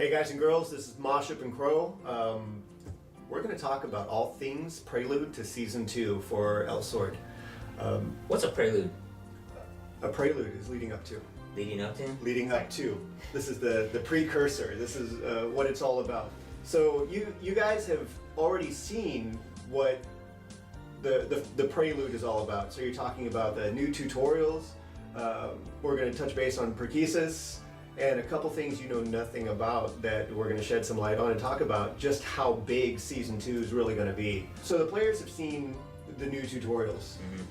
Hey guys and girls, this is Moshup and Crow. We're going to talk about all things Prelude to Season 2 for Elsword. What's a prelude? A prelude is leading up to. Leading up to? Leading up to. This is the precursor. This is what it's all about. So you guys have already seen what the Prelude is all about. So you're talking about the new tutorials. We're going to touch base on Prelude and a couple things you know nothing about that we're going to shed some light on and talk about just how big Season 2 is really going to be. So the players have seen the new tutorials. Mm-hmm.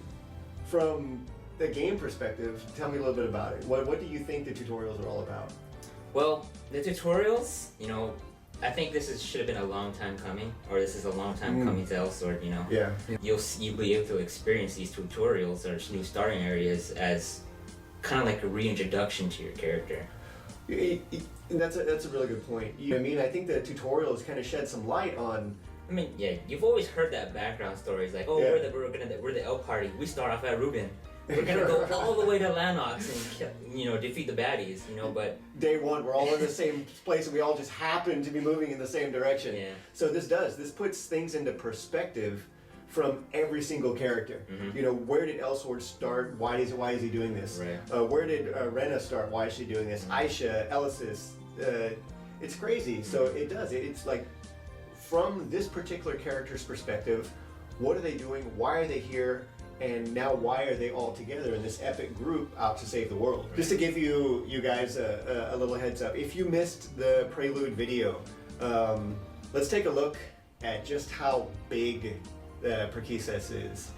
From the game perspective, tell me a little bit about it. What do you think the tutorials are all about? Well, the tutorials, I think this should have been a long time coming, or this is a long time coming to Elsword, Yeah. You'll be able to experience these tutorials or new starting areas as kind of like a reintroduction to your character. That's a really good point. I think the tutorials kind of shed some light on. You've always heard that background stories like, we're the L party. We start off at Reuben. We're gonna go all the way to Lanox and defeat the baddies. But day one, we're all in the same place and we all just happen to be moving in the same direction. Yeah. So this puts things into perspective from every single character. Mm-hmm. Where did Elsword start? Why is he doing this? Right. Where did Rena start? Why is she doing this? Mm-hmm. Aisha, Elysis, it's crazy. So it's like from this particular character's perspective, what are they doing? Why are they here? And now why are they all together in this epic group out to save the world? Right. Just to give you guys a little heads up, if you missed the Prelude video, let's take a look at just how big Prelude is.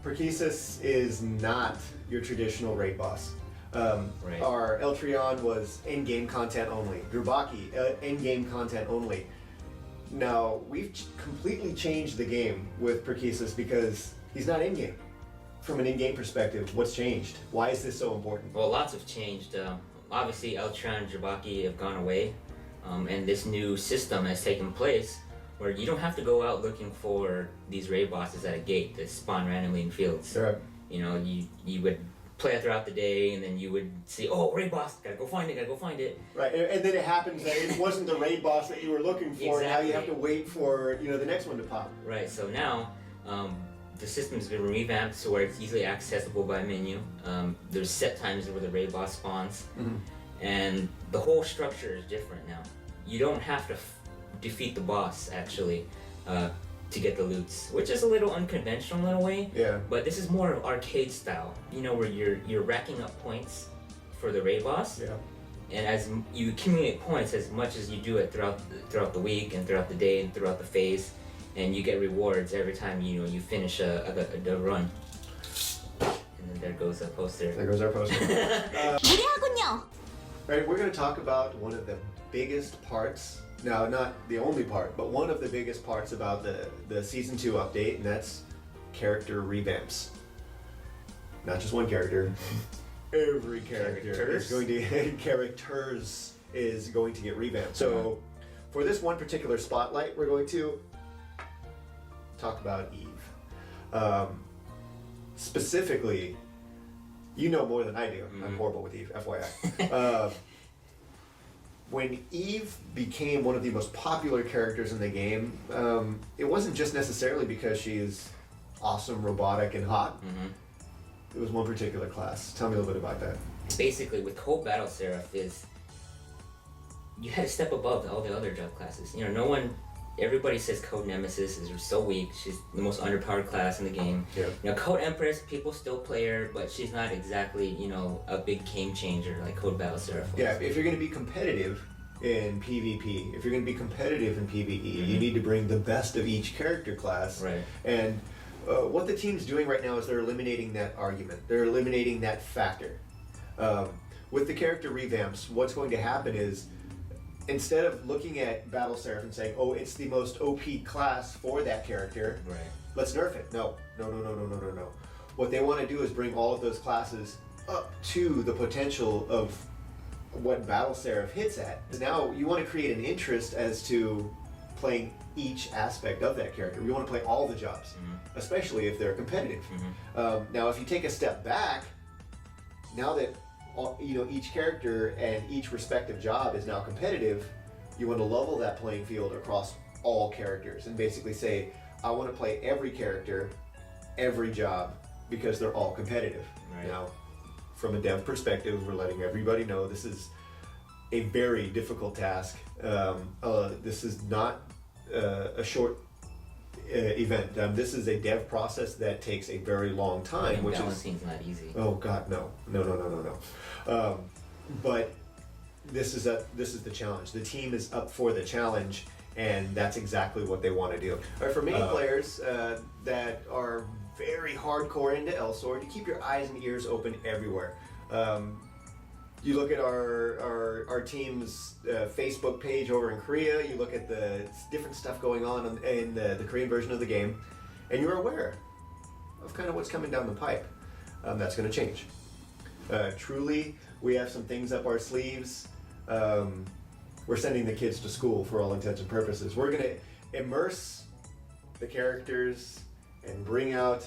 Prelude is not your traditional raid boss. Right. Our Eltrion was in-game content only. Drurbaki, in-game content only. Now, we've completely changed the game with Prelude because he's not in-game. From an in-game perspective, what's changed? Why is this so important? Well, lots have changed. Obviously, Eltrion and Drurbaki have gone away, and this new system has taken place where you don't have to go out looking for these raid bosses at a gate that spawn randomly in fields. Right. You would play it throughout the day, and then you would see, raid boss, gotta go find it. Right, and then it happens that it wasn't the raid boss that you were looking for. Exactly. Now you have to wait for the next one to pop. Right. So now the system's been revamped so where it's easily accessible by menu. There's set times where the raid boss spawns, and the whole structure is different now. You don't have to defeat the boss actually to get the loots, which is a little unconventional in a way. Yeah. But this is more of arcade style, where you're racking up points for the raid boss. Yeah. And as you accumulate points as much as you do it throughout the week and throughout the day and throughout the phase, and you get rewards every time you finish the run. And then there goes our poster. There goes our poster. Right, we're going to talk about one of the biggest parts. Now, not the only part, but one of the biggest parts about the Season 2 update, and that's character revamps. Not just one character. Every character is going to get revamped. So, for this one particular spotlight, we're going to talk about Eve. Specifically, you know more than I do. I'm horrible with Eve, FYI. When Eve became one of the most popular characters in the game, it wasn't just necessarily because she's awesome, robotic, and hot. It was one particular class. Tell me a little bit about that. Basically, with Code Battle Seraph you had to step above all the other job classes. Everybody says Code Nemesis is so weak. She's the most underpowered class in the game. Yeah. Code Empress, people still play her, but she's not exactly, a big game changer like Code Battle Seraph was. Yeah, if you're going to be competitive in PvP, if you're going to be competitive in PvE, you need to bring the best of each character class. Right. And what the team's doing right now is they're eliminating that argument. They're eliminating that factor. With the character revamps, what's going to happen is instead of looking at Battle Seraph and saying, it's the most OP class for that character, right, let's nerf it. No. What they want to do is bring all of those classes up to the potential of what Battle Seraph hits at. Now you want to create an interest as to playing each aspect of that character. We want to play all the jobs, especially if they're competitive. Now, if you take a step back, now that each character and each respective job is now competitive, you want to level that playing field across all characters and basically say, I want to play every character, every job, because they're all competitive. Right. Now, from a dev perspective, we're letting everybody know this is a very difficult task. This is not a short event. This is a dev process that takes a very long time, And which balancing's not easy. Oh God, no. But this is the challenge. The team is up for the challenge, and that's exactly what they want to do. All right, for many players that are very hardcore into Elsword, you keep your eyes and ears open everywhere. You look at our team's Facebook page over in Korea, you look at the different stuff going on in the Korean version of the game, and you're aware of kind of what's coming down the pipe. That's going to change. Truly, we have some things up our sleeves. We're sending the kids to school for all intents and purposes. We're going to immerse the characters and bring out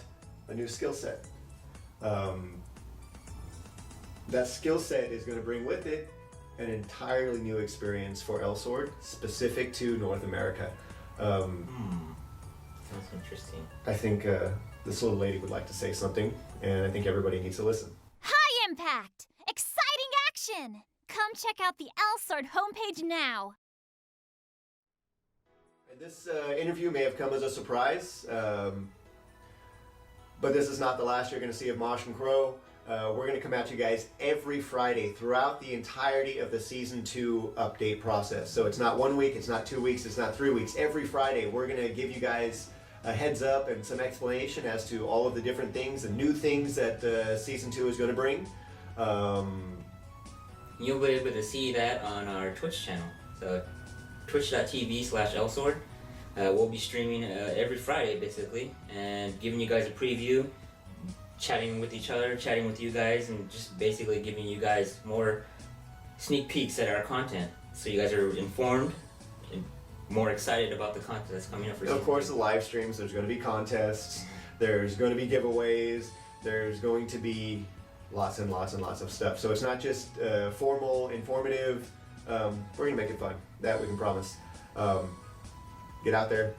a new skill set. That skill set is going to bring with it an entirely new experience for Elsword, specific to North America. Sounds interesting. I think this little lady would like to say something, and I think everybody needs to listen. High impact! Exciting action! Come check out the Elsword homepage now. And this interview may have come as a surprise, but this is not the last you're going to see of Moshup and Crow. We're going to come at you guys every Friday throughout the entirety of the Season 2 update process. So it's not 1 week, it's not 2 weeks, it's not 3 weeks. Every Friday we're going to give you guys a heads up and some explanation as to all of the different things and new things that Season 2 is going to bring. You'll be able to see that on our Twitch channel. So twitch.tv/Elsword. We'll be streaming every Friday basically and giving you guys a preview, chatting with each other, chatting with you guys, and just basically giving you guys more sneak peeks at our content so you guys are informed and more excited about the content that's coming up for Of course, the live streams, there's going to be contests, there's going to be giveaways, there's going to be lots and lots and lots of stuff. So it's not just formal, informative. We're going to make it fun. That we can promise. Get out there,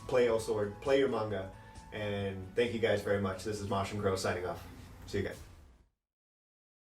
play Elsword, play your manga, and thank you guys very much. This is Moshup and Crow signing off. See you guys.